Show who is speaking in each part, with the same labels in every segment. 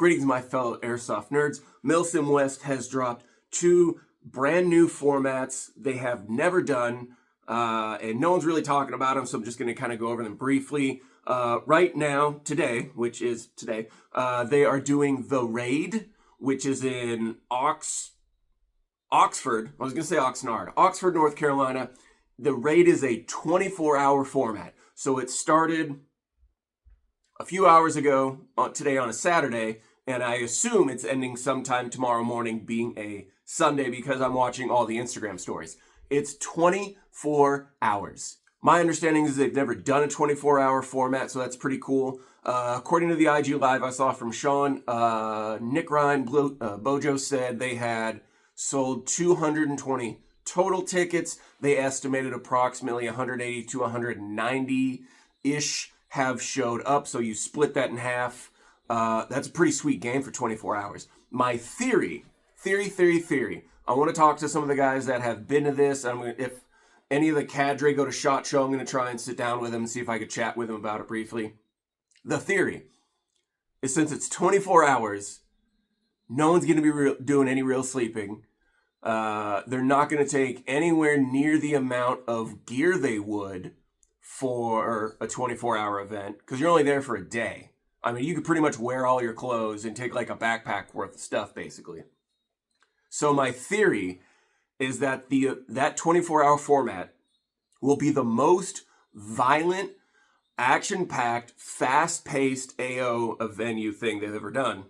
Speaker 1: Greetings, my fellow airsoft nerds. Milsim West has dropped 2 brand new formats they have never done, and no one's really talking about them, so I'm just going to kind of go over them briefly. Right now, today, which is today, they are doing The Raid, which is in Oxford. I was going to say Oxnard. Oxford, North Carolina. The Raid is a 24-hour format. So it started a few hours ago, today on a Saturday, and I assume it's ending sometime tomorrow morning, being a Sunday, because I'm watching all the Instagram stories. It's 24 hours. My understanding is they've never done a 24-hour format, so that's pretty cool. According to the IG Live I saw from Sean, Nick Ryan, Bojo said they had sold 220 total tickets. They estimated approximately 180 to 190-ish have showed up, so you split that in half. That's a pretty sweet game for 24 hours. My theory. I want to talk to some of the guys that have been to this. If any of the cadre go to SHOT Show, I'm going to try and sit down with them and see if I could chat with them about it briefly. The theory is, since it's 24 hours, no one's going to be doing any real sleeping. They're not going to take anywhere near the amount of gear they would for a 24-hour event, because you're only there for a day. I mean, you could pretty much wear all your clothes and take like a backpack worth of stuff, basically. So my theory is that that 24-hour format will be the most violent, action-packed, fast-paced AO venue thing they've ever done,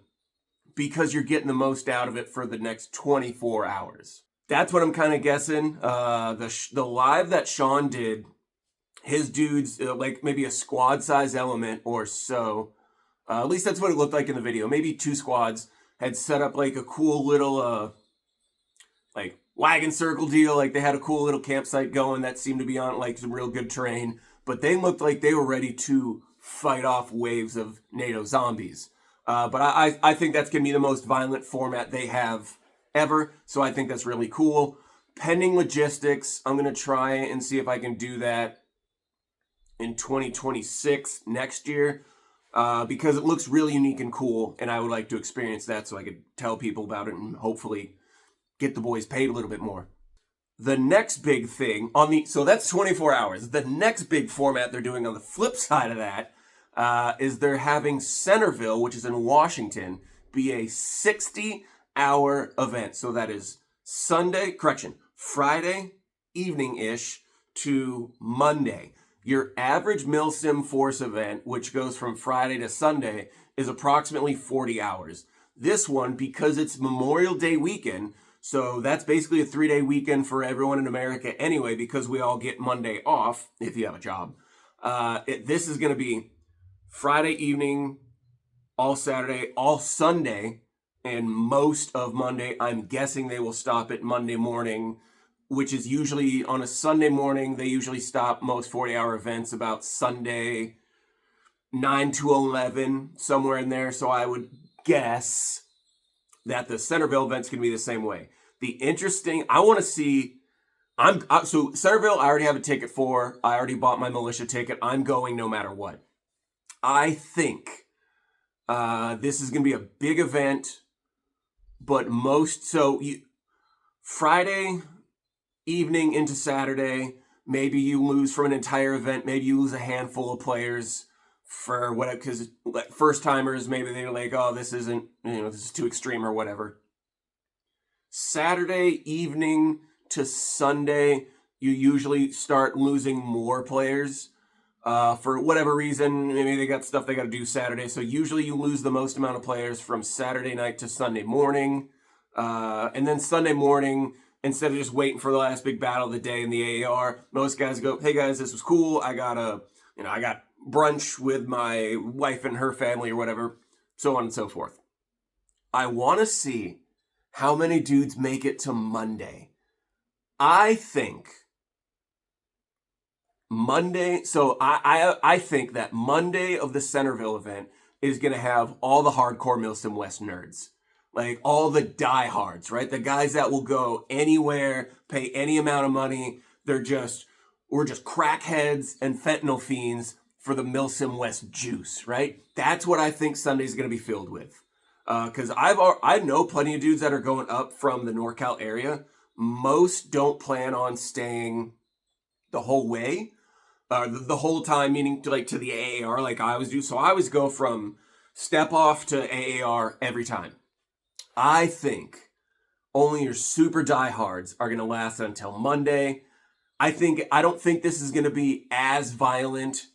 Speaker 1: because you're getting the most out of it for the next 24 hours. That's what I'm kind of guessing. The live that Sean did, his dudes, like maybe a squad-size element or so, at least that's what it looked like in the video. Maybe 2 squads had set up like a cool little like wagon circle deal. Like they had a cool little campsite going that seemed to be on like some real good terrain. But they looked like they were ready to fight off waves of NATO zombies. But I think that's going to be the most violent format they have ever. So I think that's really cool. Pending logistics, I'm going to try and see if I can do that in 2026 next year. Because it looks really unique and cool, and I would like to experience that so I could tell people about it and hopefully get the boys paid a little bit more. The next big thing so that's 24 hours. The next big format they're doing on the flip side of that is they're having Centerville, which is in Washington, be a 60-hour event. So that is Friday evening-ish to Monday. Your average Milsim Force event, which goes from Friday to Sunday, is approximately 40 hours. This one, because it's Memorial Day weekend, so that's basically a 3-day weekend for everyone in America anyway, because we all get Monday off, if you have a job. This is going to be Friday evening, all Saturday, all Sunday, and most of Monday. I'm guessing they will stop at Monday morning, which is usually on a Sunday morning. They usually stop most 40-hour events about Sunday 9 to 11, somewhere in there. So I would guess that the Centerville event's going to be the same way. I want to see, so Centerville, I already have a ticket for. I already bought my militia ticket. I'm going no matter what. I think this is going to be a big event, but Friday evening into Saturday, maybe you lose from an entire event. Maybe you lose a handful of players for whatever, because first timers, maybe they're like, oh, this isn't, this is too extreme or whatever. Saturday evening to Sunday, you usually start losing more players for whatever reason. Maybe they got stuff they got to do Saturday. So usually you lose the most amount of players from Saturday night to Sunday morning. And then Sunday morning, instead of just waiting for the last big battle of the day in the AAR, most guys go, hey guys, this was cool. I got brunch with my wife and her family or whatever, so on and so forth. I want to see how many dudes make it to Monday. I think Monday, so I think that Monday of the Centerville event is going to have all the hardcore Milsim West nerds. Like all the diehards, right? The guys that will go anywhere, pay any amount of money. We're just crackheads and fentanyl fiends for the Milsim West juice, right? That's what I think Sunday's going to be filled with. Because I know plenty of dudes that are going up from the NorCal area. Most don't plan on staying the whole way, the whole time, meaning to the AAR like I always do. So I always go from step off to AAR every time. I think only your super diehards are going to last until Monday. I don't think this is going to be as violent,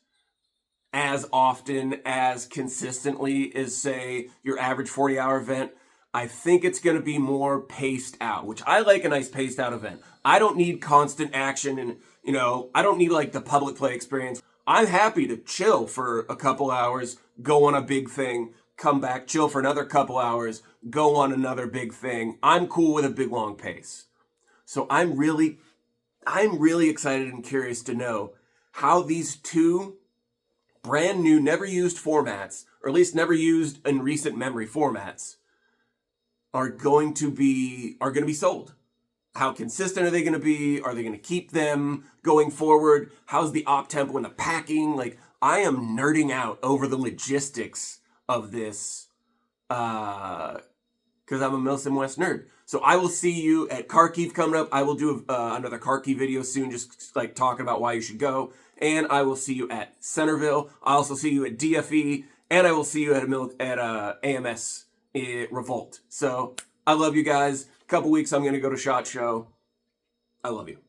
Speaker 1: as often, as consistently as, say, your average 40-hour event. I think it's going to be more paced out, which I like a nice paced out event. I don't need constant action and, I don't need like the public play experience. I'm happy to chill for a couple hours, go on a big thing, come back, chill for another couple hours, go on another big thing. I'm cool with a big long pace. So I'm really excited and curious to know how these two brand new, never used formats, or at least never used in recent memory formats, are going to be sold. How consistent are they going to be? Are they going to keep them going forward? How's the op tempo and the packing? Like, I am nerding out over the logistics of this because I'm a Milsim West nerd. So I will see you at Kharkiv coming up. I will do another Kharkiv video soon, just like talking about why you should go. And I will see you at Centerville. I also see you at DFE, and I will see you at AMS Revolt. So I love you guys. A couple weeks I'm going to go to SHOT Show. I love you.